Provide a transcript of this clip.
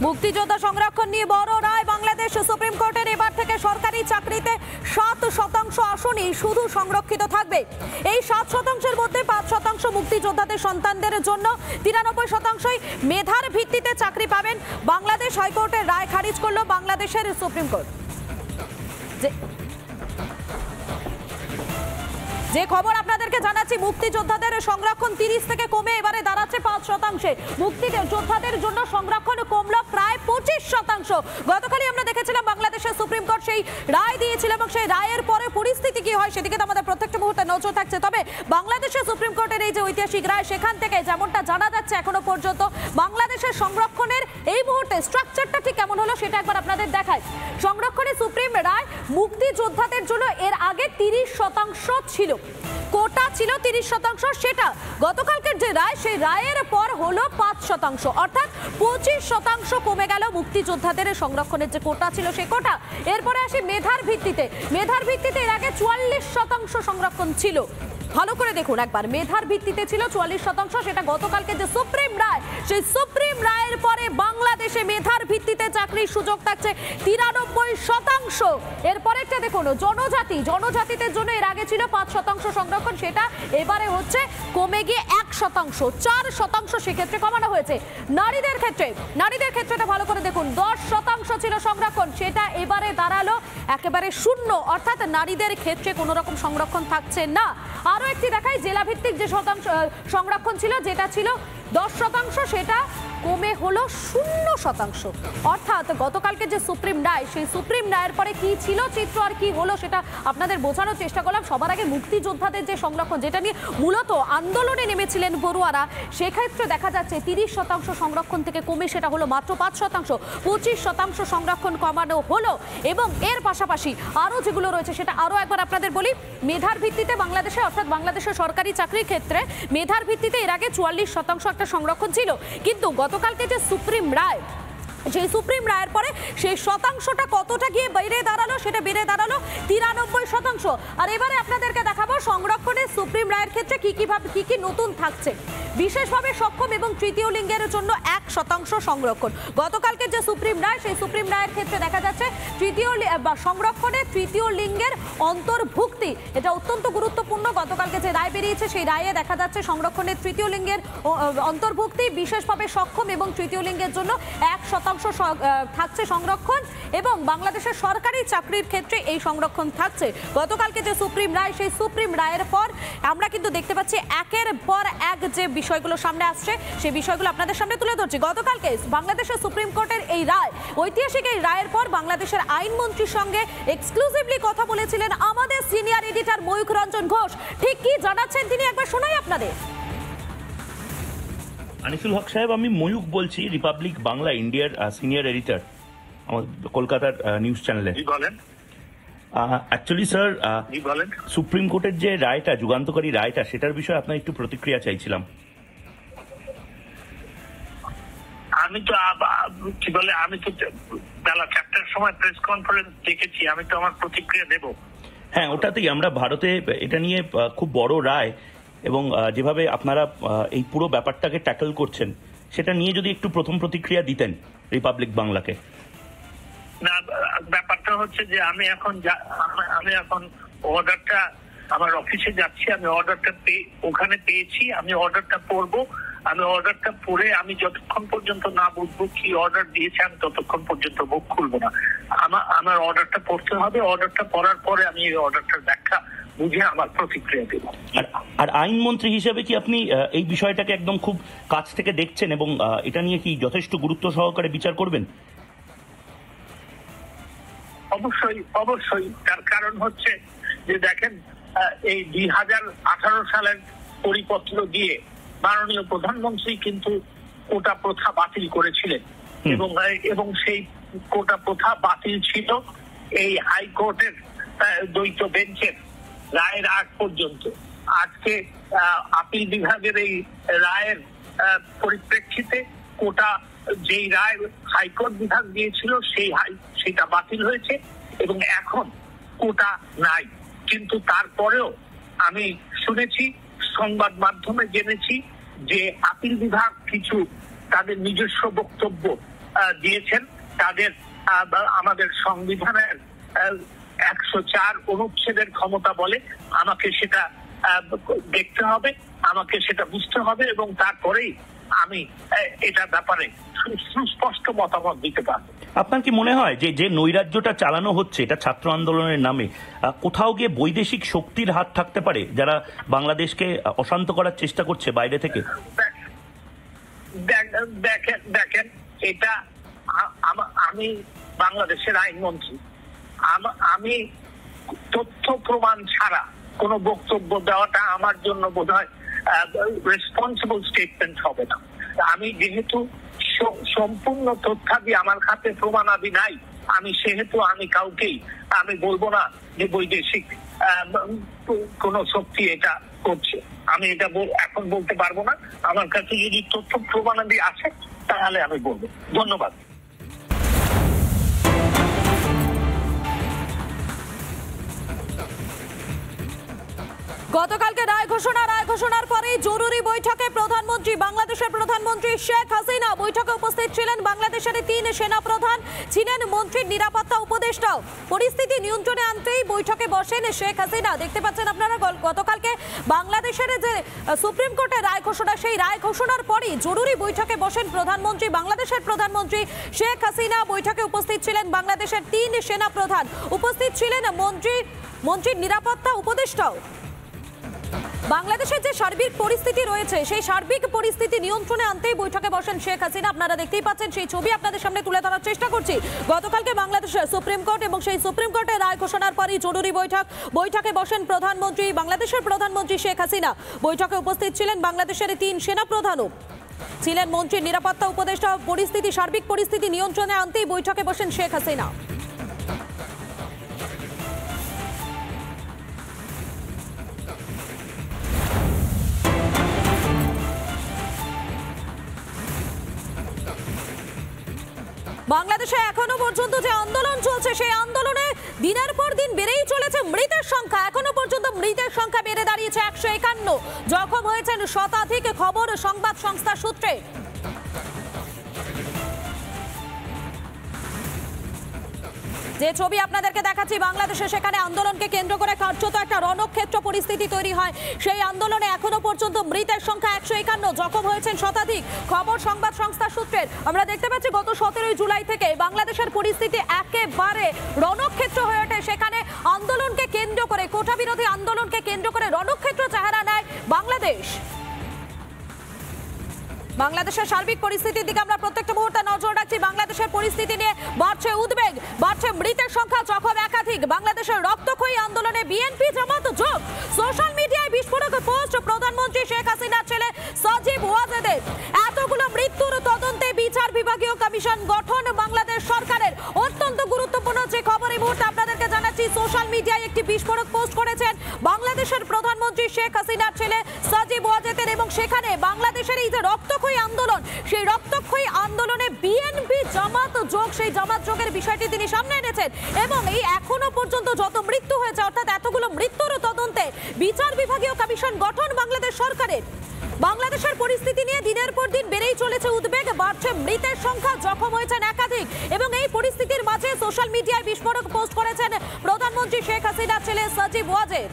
মুক্তিযোদ্ধা সংরক্ষণ নিয়ে বড় রায় বাংলাদেশ সুপ্রিম কোর্টের। এবার থেকে সরকারি চাকরিতে 7% আসনই শুধু সংরক্ষিত থাকবে। এই 7%-এর মধ্যে 5% মুক্তিযোদ্ধাদের সন্তানদের জন্য, 93%ই মেধার ভিত্তিতে চাকরি পাবেন। বাংলাদেশ হাইকোর্টের রায় খারিজ করল বাংলাদেশের সুপ্রিম কোর্ট। যে খবর আপনাদেরকে জানাচ্ছি, মুক্তিযোদ্ধাদের সংরক্ষণ 30 থেকে কমে এবারে দাঁড়াচ্ছে 5%। মুক্তিযোদ্ধাদের জন্য সংরক্ষণ কমলো প্রায় 25%। গতকালই আমরা দেখেছিলাম বাংলাদেশের সুপ্রিম কোর্ট সেই রায় দিয়েছিল এবং সেই রায়ের পরে পরিস্থিতি কি হয় সেদিকে তো আমাদের প্রত্যেকটা মুহূর্তে নজর থাকছে। তবে বাংলাদেশের সুপ্রিম কোর্টের এই যে ঐতিহাসিক রায়, সেখান থেকে যেমনটা জানা যাচ্ছে এখনো পর্যন্ত বাংলাদেশের সংরক্ষণের এই মুহূর্তে স্ট্রাকচারটা ঠিক কেমন হলো সেটা একবার আপনাদের দেখায়। সংরক্ষণের সুপ্রিম রায় মুক্তিযোদ্ধাদের জন্য এর আগে 30% ছিল, কোটা ছিল 30%। সেটা গতকালকের যে রায়, সেই রায়ের পর হলো 5%, অর্থাৎ 25% কমে গেল মুক্তিযোদ্ধাদের সংরক্ষণের যে কোটা ছিল সেই কোটা। এরপরে আসি মেধার ভিত্তিতে। মেধার ভিত্তিতে এর আগে 44% সংরক্ষণ ছিল। ভালো করে দেখুন একবার, মেধার ভিত্তিতে ছিল 44%। সেটা গতকালকে যে সুপ্রিম রায়, সেই সুপ্রিম রায়ের পরে বাংলাদেশে মেধার ভিত্তিতে চাকরির সুযোগ থাকছে 93%। এরপরে একটা দেখুন, জনজাতিদের জন্য এর আগে ছিল 5% সংরক্ষণ, সেটা এবারে হচ্ছে কমে গিয়ে 1%, 4% সেক্ষেত্রে কমানো হয়েছে। নারীদের ক্ষেত্রে ভালো করে দেখুন, 10% ছিল সংরক্ষণ, সেটা এবারে দাঁড়ালো একেবারে 0, অর্থাৎ নারীদের ক্ষেত্রে কোনো রকম সংরক্ষণ থাকছে না। আরো একটি দেখাই, জেলা ভিত্তিক যে সংরক্ষণ ছিল, যেটা ছিল 10%, সেটা কমে হলো 0%। অর্থাৎ গতকালকে যে সুপ্রিম রায়, সেই সুপ্রিম রায়ের পরে কি ছিল চিত্র আর কি হলো সেটা আপনাদের বোঝানোর চেষ্টা করলাম। সবার আগে মুক্তিযোদ্ধাদের যে সংরক্ষণ, যেটা নিয়ে মূলত আন্দোলনে নেমেছিলেন বড়ুয়ারা, সেক্ষেত্রে দেখা যাচ্ছে 30% সংরক্ষণ থেকে কমে সেটা হলো মাত্র 5%, 25% সংরক্ষণ কমানো হলো। এবং এর পাশাপাশি আরও যেগুলো রয়েছে সেটা আরও একবার আপনাদের বলি। মেধার ভিত্তিতে বাংলাদেশে, অর্থাৎ বাংলাদেশের সরকারি চাকরির ক্ষেত্রে মেধার ভিত্তিতে এর আগে 44% একটা সংরক্ষণ ছিল, কিন্তু গতকালকে যে সুপ্রিম রায়, সেই সুপ্রিম রায়ের পরে সেই শতাংশটা কতটা গিয়ে বেড়ে দাঁড়ালো, সেটা বেড়ে দাঁড়ালো 93%। আর এবারে আপনাদেরকে দেখাবো সংরক্ষণের সুপ্রিম রায়ের ক্ষেত্রে কি কি নতুন থাকছে। বিশেষভাবে সক্ষম এবং তৃতীয় লিঙ্গের জন্য 1% সংরক্ষণ। গতকালকে যে সুপ্রিম রায়, সেই সুপ্রিম রায়ের ক্ষেত্রে দেখা যাচ্ছে সংরক্ষণে তৃতীয় লিঙ্গের অন্তর্ভুক্তি, এটা অত্যন্ত গুরুত্বপূর্ণ। গতকালকে যে রায় বেরিয়েছে, সেই রায়ে দেখা যাচ্ছে সংরক্ষণের তৃতীয় লিঙ্গের অন্তর্ভুক্তি, বিশেষভাবে সক্ষম এবং তৃতীয় লিঙ্গের জন্য 1% থাকছে সংরক্ষণ, এবং বাংলাদেশের সরকারি চাকরির ক্ষেত্রে এই সংরক্ষণ থাকছে। গতকালকে যে সুপ্রিম রায়, সেই সুপ্রিম রায়ের পর আমরা কিন্তু দেখতে পাচ্ছি একের পর এক যে বিষয়গুলো সামনে আসছে, সেই বিষয়গুলো আপনাদের সামনে তুলে ধরছি। গতকালকে বাংলাদেশের সুপ্রিম কোর্টের এই রায়, ঐতিহাসিক এই রায়ের পর বাংলাদেশের আইনমন্ত্রীর সঙ্গে এক্সক্লুসিভলি কথা বলেছিলেন আমাদের সিনিয়র এডিটর ময়ূখ রঞ্জন ঘোষ। ঠিক কি জানাচ্ছেন তিনি একবার শোনাই আপনাদের। আনিসুল হক সাহেব, আমি ময়ূখ বলছি, রিপাবলিক বাংলা ইন্ডিয়ার সিনিয়র এডিটর, আমাদের কলকাতার নিউজ চ্যানেলে। অ্যাকচুয়ালি স্যার, সুপ্রিম কোর্টের যে রায়টা, যুগান্তকারী রায়টা, সেটার বিষয়ে আপনার একটু প্রতিক্রিয়া চাইছিলাম। আমি তো বেলা 4টার সময় প্রেস কনফারেন্স দেখেছি, আমি তো আমার প্রতিক্রিয়া দেব। হ্যাঁ, ওটাতেই আমরা ভারতে এটা নিয়ে খুব বড় রায়, এবং যেভাবে আপনারা এই পুরো ব্যাপারটাকে ট্যাকল করছেন, সেটা নিয়ে যদি একটু প্রথম প্রতিক্রিয়া দিতেন রিপাবলিক বাংলাকে। না, ব্যাপারটা হচ্ছে যে আমি এখন অর্ডারটা আমার অফিসে যাচ্ছি, আমি অর্ডারটা ওখানে পেয়েছি, আমি অর্ডারটা পড়বো। আমি অর্ডারটা পড়ে আমি যতক্ষণ পর্যন্ত না বুঝবো কি অর্ডার দিয়েছে, আমি ততক্ষণ পর্যন্ত মুখ খুলবো না। আমার অর্ডারটা পড়তে হবে, অর্ডারটা পড়ার পরে আমি এই অর্ডারটার ব্যাখ্যা বুঝে আমার প্রতিক্রিয়া দেব। আর আইনমন্ত্রী হিসেবে কি আপনি এই বিষয়টাকে একদম খুব কাছ থেকে দেখছেন এবং এটা নিয়ে কি যথেষ্ট গুরুত্ব সহকারে বিচার করবেন? অবশ্যই। তার কারণ হচ্ছে যে দেখেন, এই 2018 সালের পরিপত্র দিয়ে মাননীয় প্রধানমন্ত্রী কিন্তু কোটা প্রথা বাতিল করেছিলেন, এবং সেই কোটা প্রথা বাতিল ছিল এই হাইকোর্টের দ্বৈত বেঞ্চের রায়ের আগ পর্যন্ত। আজকে আপিল বিভাগের এই রায়ের পরিপ্রেক্ষিতে কোটা যেই রায় হাইকোর্ট বিভাগ দিয়েছিল, সেটা বাতিল হয়েছে এবং এখন কোটা নাই। কিন্তু তারপরেও আমি শুনেছি, সংবাদ মাধ্যমে জেনেছি যে আপিল বিভাগ কিছু তাদের নিজস্ব বক্তব্য দিয়েছেন তাদের আমাদের সংবিধানের 104 অনুচ্ছেদের ক্ষমতা বলে। আমাকে সেটা দেখতে হবে, আমাকে সেটা বুঝতে হবে, এবং তারপরেই আমি এটা ব্যাপারে সুস্পষ্ট মতামত দিতে পারবো। আপনার কি মনে হয় যে যে নৈরাজ্যটা চালানো হচ্ছে এটা ছাত্র আন্দোলনের নামে কোথাও গিয়ে বৈদেশিক শক্তির হাত থাকতে পারে, যারা বাংলাদেশকে অশান্ত করার চেষ্টা করছে বাইরে থেকে? দেখেন, এটা আমি বাংলাদেশের আইনমন্ত্রী, আমি তথ্য প্রমাণ ছাড়া কোনো বক্তব্য দেওয়াটা আমার জন্য বোধহয় রেসপন্সিবল স্টেটমেন্ট হবে না। আমি যেহেতু সম্পূর্ণ তথ্যাদি আমার হাতে প্রমাণাদি নাই, সেহেতু আমি কাউকেই আমি বলবো না যে বৈদেশিক কোন শক্তি এটা করছে। আমি এটা এখন বলতে পারবো না। আমার কাছে যদি তথ্য প্রমাণাদি আছে তাহলে আমি বলবো। ধন্যবাদ। গতকালকে রায় ঘোষণার পরে জরুরি বৈঠকে বাংলাদেশের প্রধানমন্ত্রী শেখ হাসিনা বৈঠকে উপস্থিত ছিলেন। বাংলাদেশের 3 সেনা প্রধান ছিলেন, মন্ত্রীর নিরাপত্তা উপদেষ্টাও। পরিস্থিতি নিয়ন্ত্রণে আনতেই বৈঠকে বসেন শেখ হাসিনা। দেখতে পাচ্ছেন আপনারা গতকালকে বাংলাদেশের যে সুপ্রিম কোর্টের রায় ঘোষণা, সেই রায় ঘোষণার পরই জরুরি বৈঠকে বসেন বাংলাদেশের প্রধানমন্ত্রী শেখ হাসিনা। বৈঠকে উপস্থিত ছিলেন বাংলাদেশের 3 সেনা প্রধান, উপস্থিত ছিলেন মন্ত্রীর নিরাপত্তা উপদেষ্টাও। বাংলাদেশের যে সার্বিক পরিস্থিতি রয়েছে সেই সার্বিক পরিস্থিতি নিয়ন্ত্রণে আনতেই বৈঠকে বসেন শেখ হাসিনা। আপনারা দেখতেই পাচ্ছেন, সেই ছবি আপনাদের সামনে তুলে ধরার চেষ্টা করছি। গতকালকে বাংলাদেশের সুপ্রিম কোর্ট এবং সেই সুপ্রিম কোর্টের রায় ঘোষণার পরই জরুরি বৈঠকে বসেন বাংলাদেশের প্রধানমন্ত্রী শেখ হাসিনা। বৈঠকে উপস্থিত ছিলেন বাংলাদেশের 3 সেনা প্রধানও, ছিলেন মন্ত্রীর নিরাপত্তা উপদেষ্টা। সার্বিক পরিস্থিতি নিয়ন্ত্রণে আনতেই বৈঠকে বসেন শেখ হাসিনা। বাংলাদেশে এখনো পর্যন্ত যে আন্দোলন চলছে, সেই আন্দোলনে দিনের পর দিন বেড়েই চলেছে মৃতের সংখ্যা। এখনো পর্যন্ত মৃতের সংখ্যা বেড়ে দাঁড়িয়েছে 151, জখম হয়েছেন শতাধিক, খবর সংবাদ সংস্থা সূত্রে। যে ছবি আপনাদেরকে দেখাচ্ছি বাংলাদেশে, সেখানে আন্দোলনকে কেন্দ্র করে কার্যত একটা রণক্ষেত্র পরিস্থিতি তৈরি হয়। সেই আন্দোলনে এখনো পর্যন্ত মৃতের সংখ্যা 151, জখম হয়েছেন শতাধিক, খবর সংবাদ সংস্থা সূত্রের। আমরা দেখতে পাচ্ছি গত 17 জুলাই থেকে বাংলাদেশের পরিস্থিতি একেবারে রণক্ষেত্র হয়ে ওঠে। সেখানে আন্দোলনকে কেন্দ্র করে, কোটা বিরোধী আন্দোলনকে কেন্দ্র করে রণক্ষেত্র চেহারা নেয় বাংলাদেশের সার্বিক পরিস্থিতির দিকে আমরা প্রত্যেকটা মুহূর্তে নজর রাখছি। বাংলাদেশের পরিস্থিতি নিয়ে বাড়ছে উদ্বেগ, বাড়ছে মৃতের সংখ্যা, জখম একাধিক। বাংলাদেশের রক্তক্ষয়ী আন্দোলনে বিএনপি জামাত যোগ। সোশ্যাল মিডিয়ায় বিস্ফোরক পোস্ট প্রধানমন্ত্রী শেখ হাসিনার ছেলে সজীব ওয়াজেদের। এতগুলো মৃত্যুর তদন্তে বিচার বিভাগীয় কমিশন গঠন বাংলাদেশ সরকারের। অত্যন্ত গুরুত্বপূর্ণ যে খবর এই মুহূর্তে আপনাদেরকে জানাচ্ছি। সোশ্যাল মিডিয়ায় একটি বিস্ফোরক পোস্ট করেছেন বাংলাদেশের প্রধানমন্ত্রী শেখ হাসিনার ছেলে সজীব ওয়াজেদের, এবং সেখানে বাংলাদেশের এই যে রক্তক্ষয়ী আন্দোলন, সেই রক্তক্ষয়ী আন্দোলনে বিএনপি জামাত যোগ, সেই জামাত যোগের বিষয়টি তিনি সামনে এনেছেন। এবং এই এখনো পর্যন্ত যত মৃত্যু হয়েছে, অর্থাৎ এতগুলো মৃত্যুর তদন্তে বিচার বিভাগীয় কমিশন গঠন বাংলাদেশ সরকারের। বাংলাদেশের পরিস্থিতি নিয়ে দিনের পর দিন বেড়েই চলেছে উদ্বেগ, বাড়ছে মৃতের সংখ্যা, জখম হয়েছেন একাধিক। এবং এই পরিস্থিতির মাঝে সোশ্যাল মিডিয়ায় বিস্ফোরক পোস্ট করেছেন প্রধানমন্ত্রী শেখ হাসিনার ছেলে সজীব ওয়াজেদ।